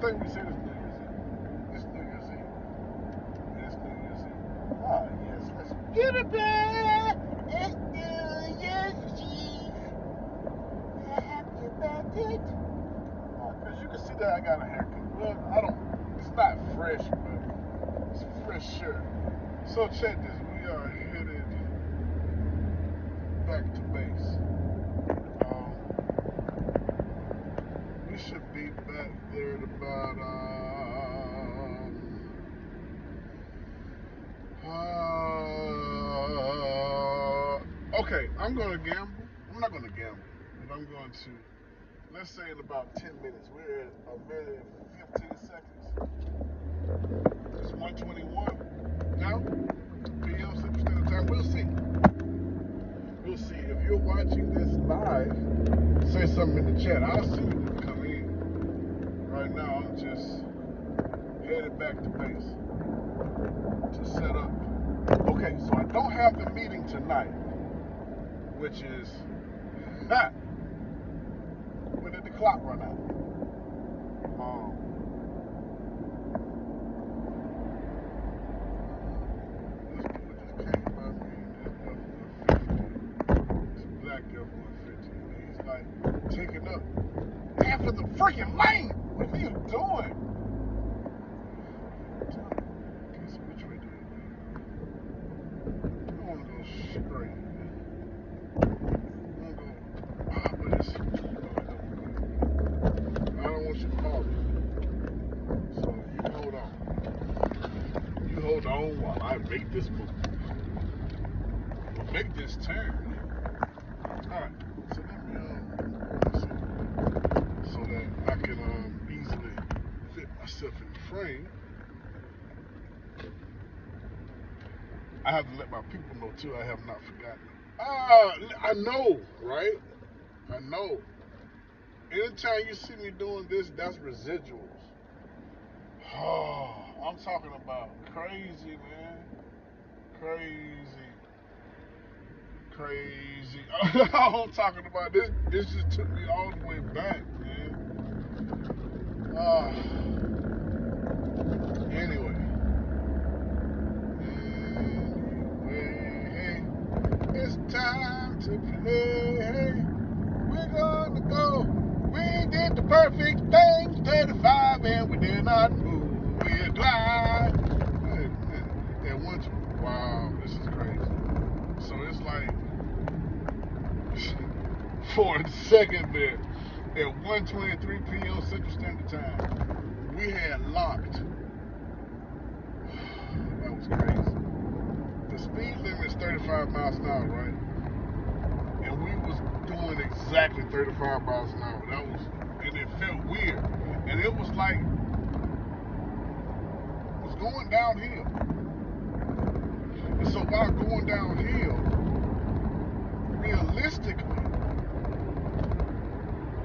think we said it's New Year's Eve. It's New Year's Eve. It's New Year's Eve. Ah, yes, let's get it back. It's New Year's Eve. Happy birthday. Because you can see that I got a haircut. Well, it's not fresh, but it's fresher. So check this. We are headed back to base. We should be back there at about okay, I'm gonna gamble. I'm not gonna gamble, but I'm going to, let's say in about 10 minutes. We're at a minute and 15 seconds. It's 1:21 now. PM Central Standard Time. We'll see. We'll see. If you're watching this live, say something in the chat. I'll see when you come in. Right now, I'm just headed back to base to set up. Okay, so I don't have the meeting tonight, which is when did the clock run out? This dude just came by me in F-150. It's black F-150. And he's like taking up half of the freaking lane. What are you doing? Okay, so which way do you go? I want to go straight. I want to go, but it's, I don't want you to call me. So you hold on. You hold on while I make this move. We'll make this turn. Alright, so let me so that I can easily fit myself in the frame. I have to let my people know too. I have not forgotten. I know, right? I know. Anytime you see me doing this, that's residuals. Oh, I'm talking about crazy, man. Crazy. I'm talking about this. This just took me all the way back, man. Anyway, it's time to play. We're gonna go. We did the perfect thing, 35, and we did not move. We're glad. And once, wow, this is crazy. So it's like, for a second there, at 1:23 p.m. Central Standard Time, we had locked. That was crazy. The speed limit is 35 miles an hour, right? And we was doing exactly 35 miles an hour. That was, and it felt weird. And it was like, it was going downhill. And so while going downhill, realistically,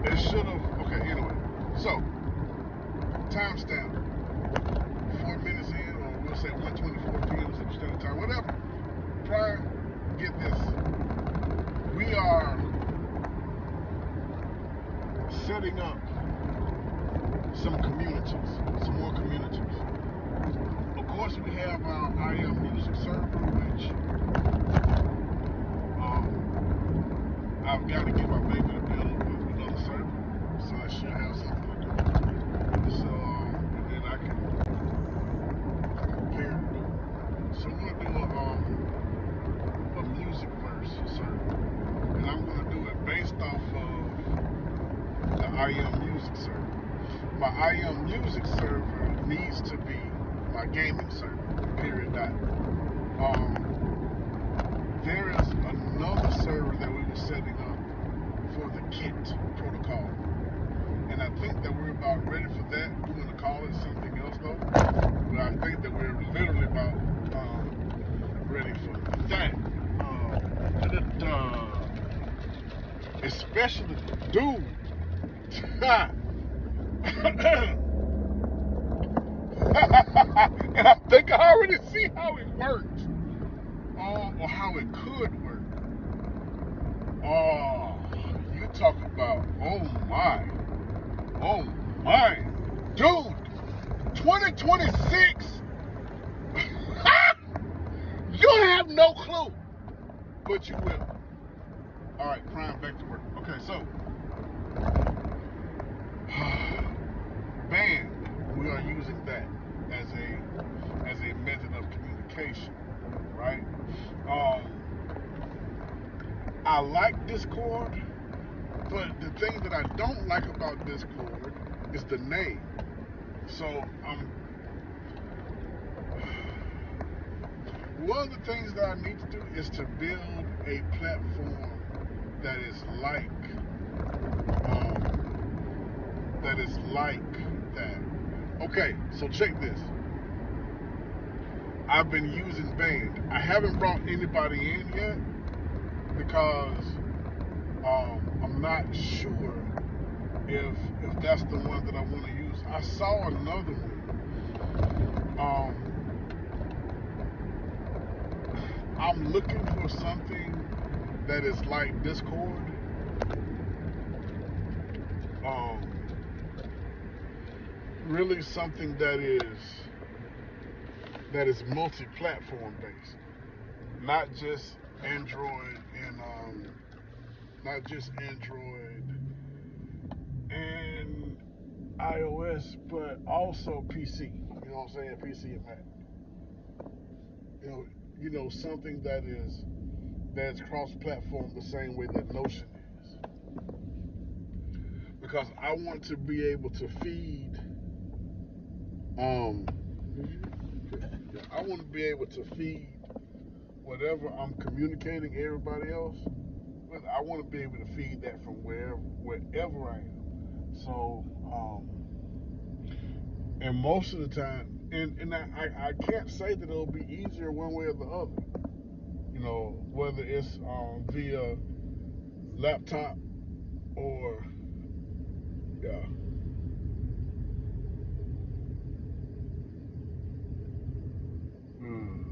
it should have, okay, anyway. So, timestamp, 4 minutes in, or we'll say 1:24 p.m. Central Standard Time, whatever. Prior, get this. We are setting up some communities, some more communities. Of course, we have our Music server, which I've got to get my baby to build another server, so I should have something to do. So, and then I can prepare to do it. So I'm going to do a music verse server, and I'm going to do it based off of the Music server. My Music server needs to be my gaming server, period. There is another server that we were setting up for the Kit protocol, and I think that we're about ready for that. We're going to call it something else though, but I think that we're literally about ready for that. Especially dude. And I think I already see how it works, or how it could work. Oh, you talk about, oh my, dude. 2026, you'll have no clue, but you will. All right, crime, back to work. Okay, so band, we are using that as a method of communication, right? I like Discord, but the thing that I don't like about Discord is the name. So one of the things that I need to do is to build a platform that is like that. Okay, so check this. I've been using Band. I haven't brought anybody in yet because I'm not sure if that's the one that I want to use. I saw another one. I'm looking for something that is like Discord. Really something that is multi-platform based, not just Android and iOS, but also PC. You know what I'm saying? PC and Mac. Something that's cross-platform the same way that Notion is, because I want to be able to feed. Um, I want to be able to feed whatever I'm communicating everybody else with. I want to be able to feed that from wherever I am. So, and most of the time, and I can't say that it'll be easier one way or the other. Whether it's via laptop or yeah. Hmm.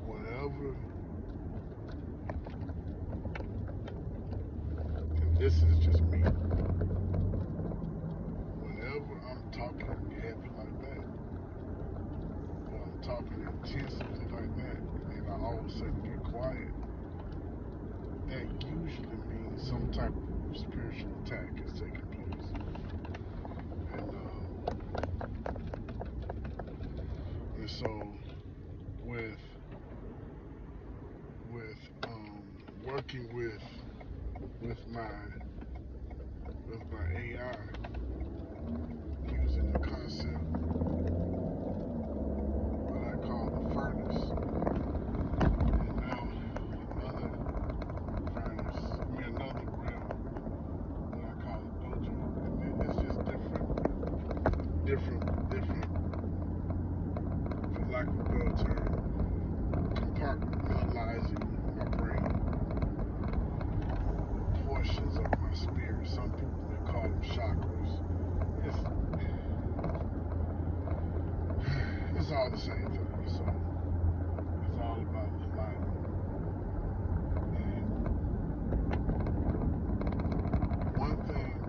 Whenever, and this is just me, whenever I'm talking heavy like that, or I'm talking intensively like that, and I all of a sudden get quiet, that usually means some type of spiritual attack is taking place. And so with working with my AI, using the concept what I call the furnace, and now another furnace, another realm that I call a dojo, and it's just different, for lack of a better term, compartmentalizing my brain, portions of my spirit. Some people may call them chakras. It's all the same thing. So it's all about alignment. And one thing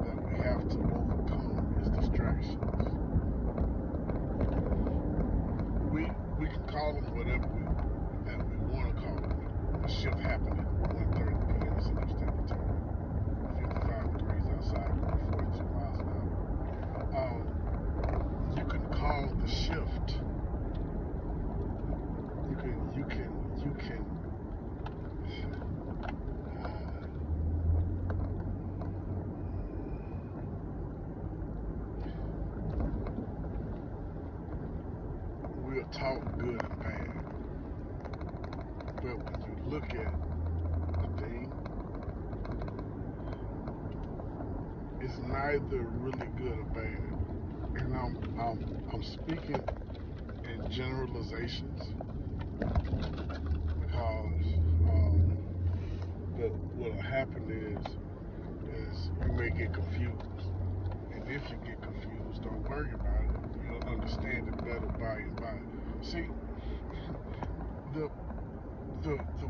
that we have to overcome is distractions. We can call them whatever we want to call it. The shift happened at 1:30 p.m. Central Standard Time. 55 degrees outside, going 42 miles an hour. You can call the shift we'll talk good and bad. But when you look at the thing, it's neither really good or bad. And I'm speaking in generalizations because what'll happen is you may get confused. And if you get confused, don't worry about it. You'll understand it better by and by. See, the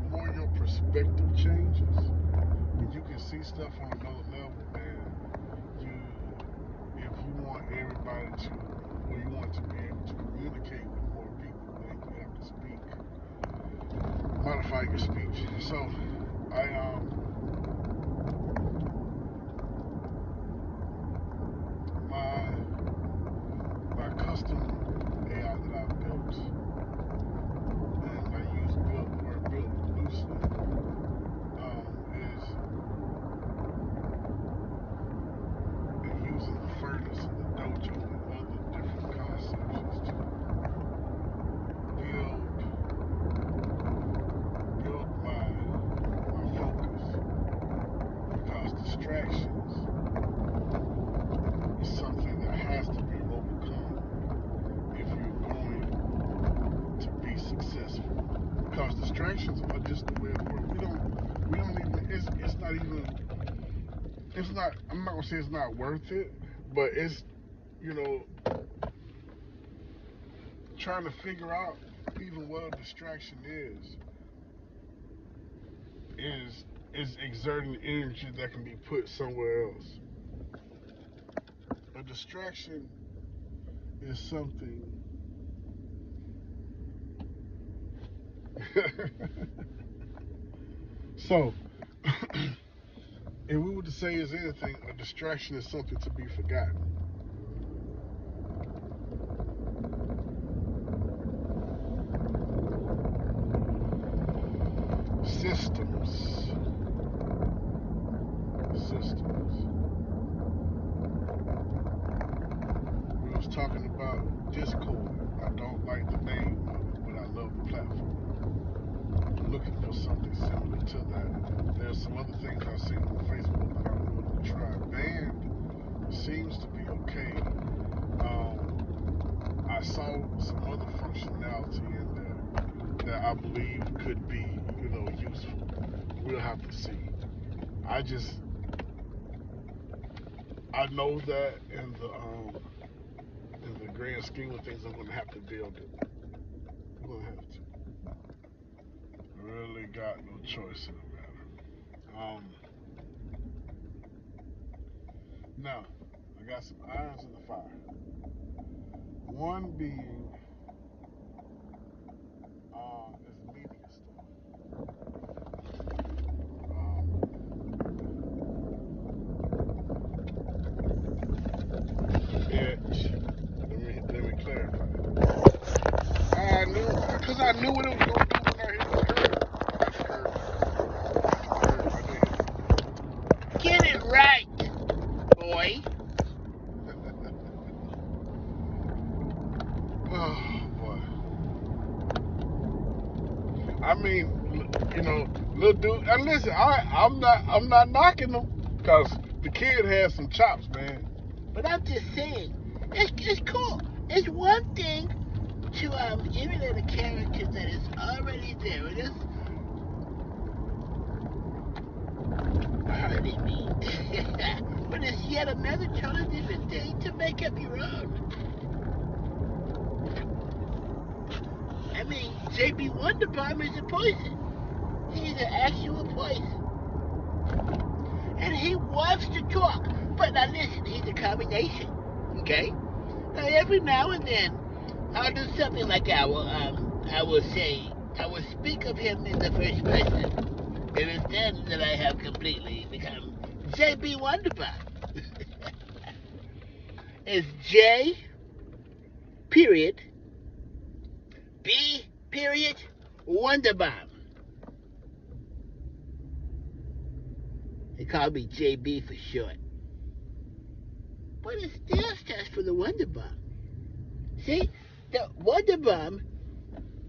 more your perspective changes, when you can see stuff on another level, man, if you want everybody to, or you want to be able to communicate with more people, then you have to modify your speech. So, my custom AI that I built, and I use built loosely, is using the furnace and the dojo and other different concepts to build my focus, because distractions is something that has to be overcome if you're going to be successful. Because distractions are just the way it works. We don't even, it's not even, it's not, I'm not gonna say it's not worth it, but it's, trying to figure out even what a distraction is exerting energy that can be put somewhere else. A distraction is something so if we were to say is anything, a distraction is something to be forgotten. Systems. We was talking about Discord. I don't like the name of it, but I love the platform. I'm looking for something similar to that. There's some other things I've seen on Facebook that I'm willing to try. Band seems to be okay. I saw some other functionality in there that I believe could be, useful. We'll have to see. I know that in the grand scheme of things, I'm gonna have to build it. I'm gonna have to. Really got no choice in the matter. Now, I got some irons in the fire. One being is media stuff. Let me clarify. Because I knew what it was going to do when I hit the curve. Get it right, boy. Oh boy. I mean, little dude. And listen, I'm not knocking him, because the kid has some chops, man. But I'm just saying, it's cool. It's one thing to emulate a character that is already there. It is. Pardon me. But it's yet another totally different thing to make up your own. I mean, JB Wonderbomb is a poison. He's an actual poison. And he wants to talk. But now listen, he's a combination. Okay? Now every now and then I'll do something like I will speak of him in the first person. It is then that I have completely become JB Wonderbomb. It's J period B period Wonderbomb. They call me JB for short. But it still stands for the Wonderbomb. See, The Wonder Bomb.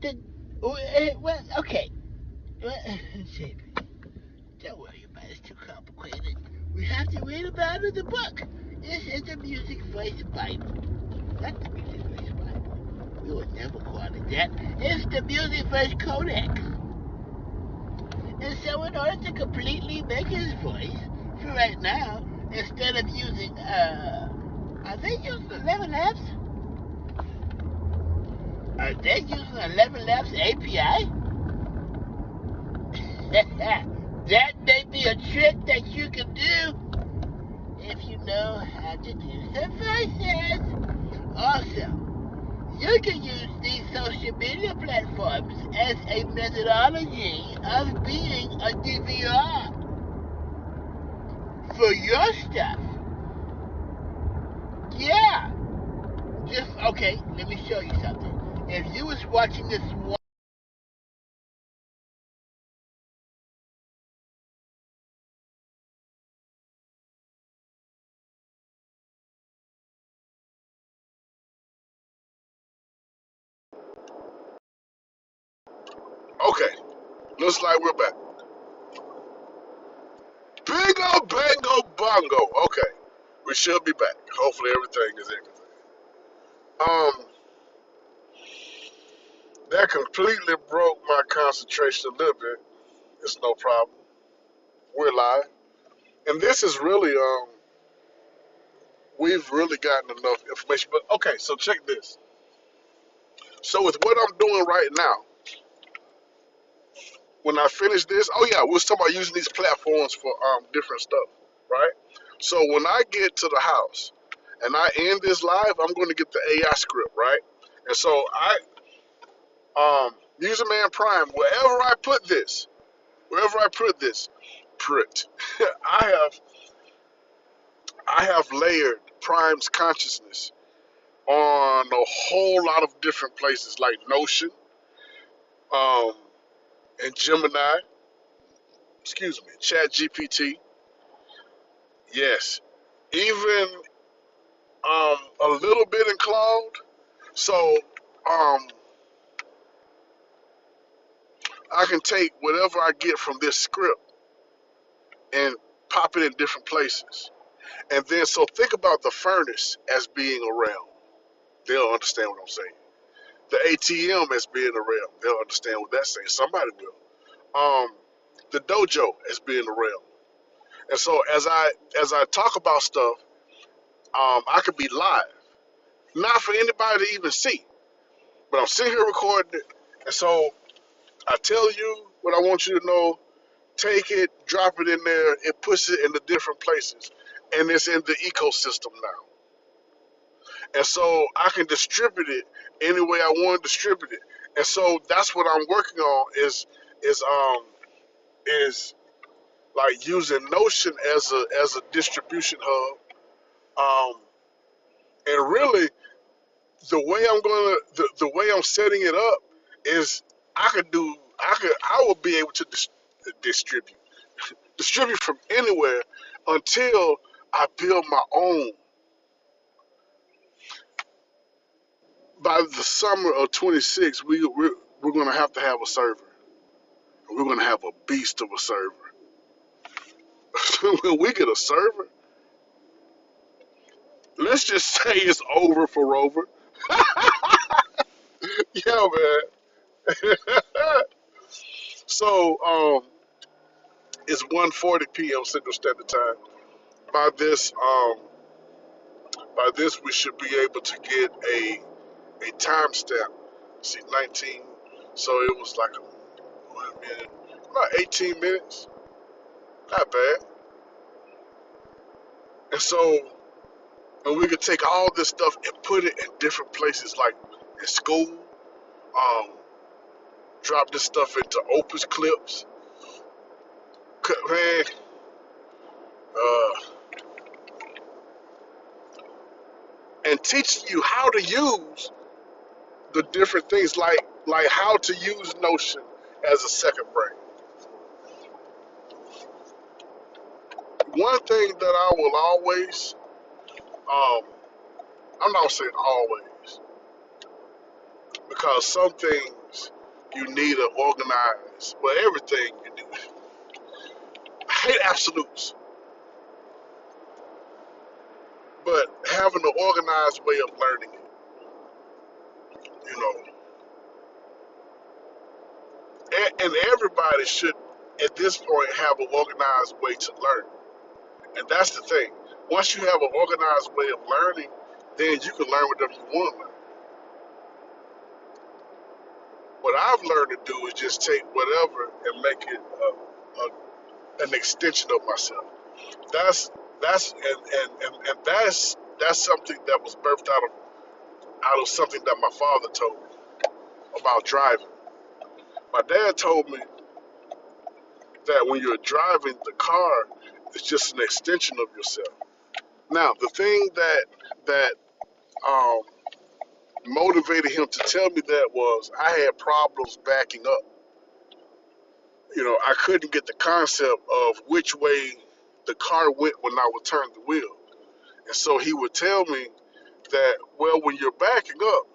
The well, okay. Well, JP, don't worry about it. It's too complicated. We have to read about it in the book. This is the Music Voice Bible. Not the Music Voice Bible. We would never call it that. It's the Music Voice Codex. And so in order to completely make his voice, for right now, instead of using, are they using 11 Labs? Are they using 11 Labs API? That may be a trick that you can do if you know how to do some voices. Also, you can use these social media platforms as a methodology of being a DVR for your stuff. Yeah. Just, okay, let me show you something. If you was watching this one, Okay, looks like we're back. Bingo, bango, bongo. Okay, we should be back. Hopefully everything is everything. That completely broke my concentration a little bit. It's no problem. We're live, and this is really we've really gotten enough information. But okay, so check this. So with what I'm doing right now, when I finish this, oh yeah, we was talking about using these platforms for different stuff, right? So when I get to the house and I end this live, I'm going to get the AI script, right? And so user man prime, wherever I put this, I have layered Prime's consciousness on a whole lot of different places like Notion, um, and Gemini, excuse me, Chat GPT, yes, even a little bit in Cloud. So um, I can take whatever I get from this script and pop it in different places. And then, so think about the furnace as being a realm. They'll understand what I'm saying. The ATM as being a realm. They'll understand what that's saying. Somebody will. The dojo as being a realm. And so as I talk about stuff, I could be live, not for anybody to even see, but I'm sitting here recording it. And so I tell you what I want you to know. Take it, drop it in there. It puts it in the different places, and it's in the ecosystem now. And so I can distribute it any way I want to distribute it. And so that's what I'm working on is um is like using Notion as a distribution hub. And really the way I'm setting it up is I will be able to distribute from anywhere until I build my own. By the summer of 26, we're going to have a server. We're going to have a beast of a server. When we get a server, let's just say it's over for Rover. Yeah, man. So it's 1:40 p.m. Central Standard Time. By this we should be able to get a timestamp. See, 19. So it was like a minute, about 18 minutes. Not bad. And so, and we could take all this stuff and put it in different places, like in school. Um, drop this stuff into Opus clips, man, and teach you how to use the different things, like how to use Notion as a second brain. One thing that I will always, I'm not saying always, because some things you need to organize, but everything you do. I hate absolutes, but having an organized way of learning it, you know, and everybody should at this point have an organized way to learn. And that's the thing. Once you have an organized way of learning, then you can learn whatever you want to learn. What I've learned to do is just take whatever and make it an extension of myself. That's and that's something that was birthed out of something that my father told me about driving. My dad told me that when you're driving the car, it's just an extension of yourself. Now, the thing that um, motivated him to tell me that was I had problems backing up. You know, I couldn't get the concept of which way the car went when I would turn the wheel. And so he would tell me that, well, when you're backing up,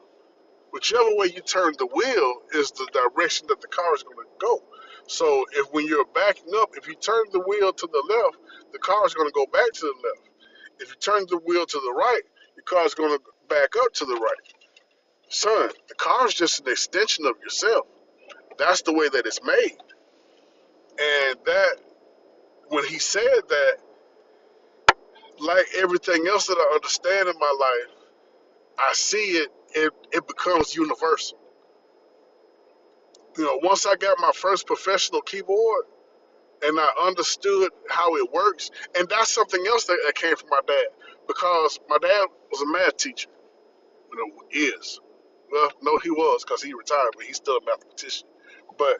whichever way you turn the wheel is the direction that the car is going to go. So if when you're backing up, if you turn the wheel to the left, the car is going to go back to the left. If you turn the wheel to the right, your car is going to back up to the right. Son, the car is just an extension of yourself. That's the way that it's made. And that, when he said that, like everything else that I understand in my life, I see it becomes universal. You know, once I got my first professional keyboard and I understood how it works, and that's something else that came from my dad, because my dad was a math teacher, you know, is. Well, no, he was, because he retired, but he's still a mathematician. But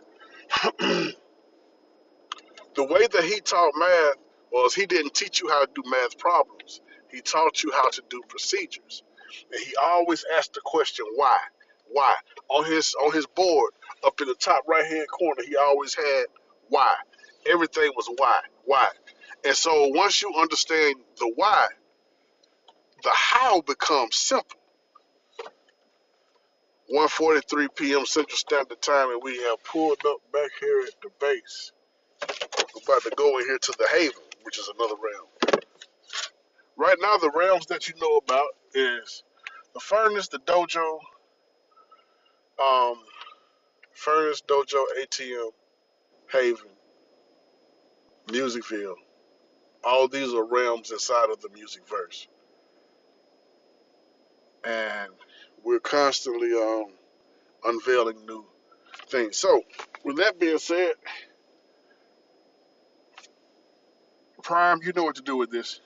the way that he taught math was he didn't teach you how to do math problems. He taught you how to do procedures. And he always asked the question, why? Why? On his board, up in the top right hand corner, he always had why. Everything was why. Why? And so once you understand the why, the how becomes simple. 1:43 p.m. Central Standard Time, and we have pulled up back here at the base. We're about to go in here to the Haven, which is another realm. Right now, the realms that you know about is the Furnace, the Dojo, um, Furnace, Dojo, ATM, Haven, Musicville. All these are realms inside of the music verse. And we're constantly unveiling new things. So, with that being said, Prime, you know what to do with this.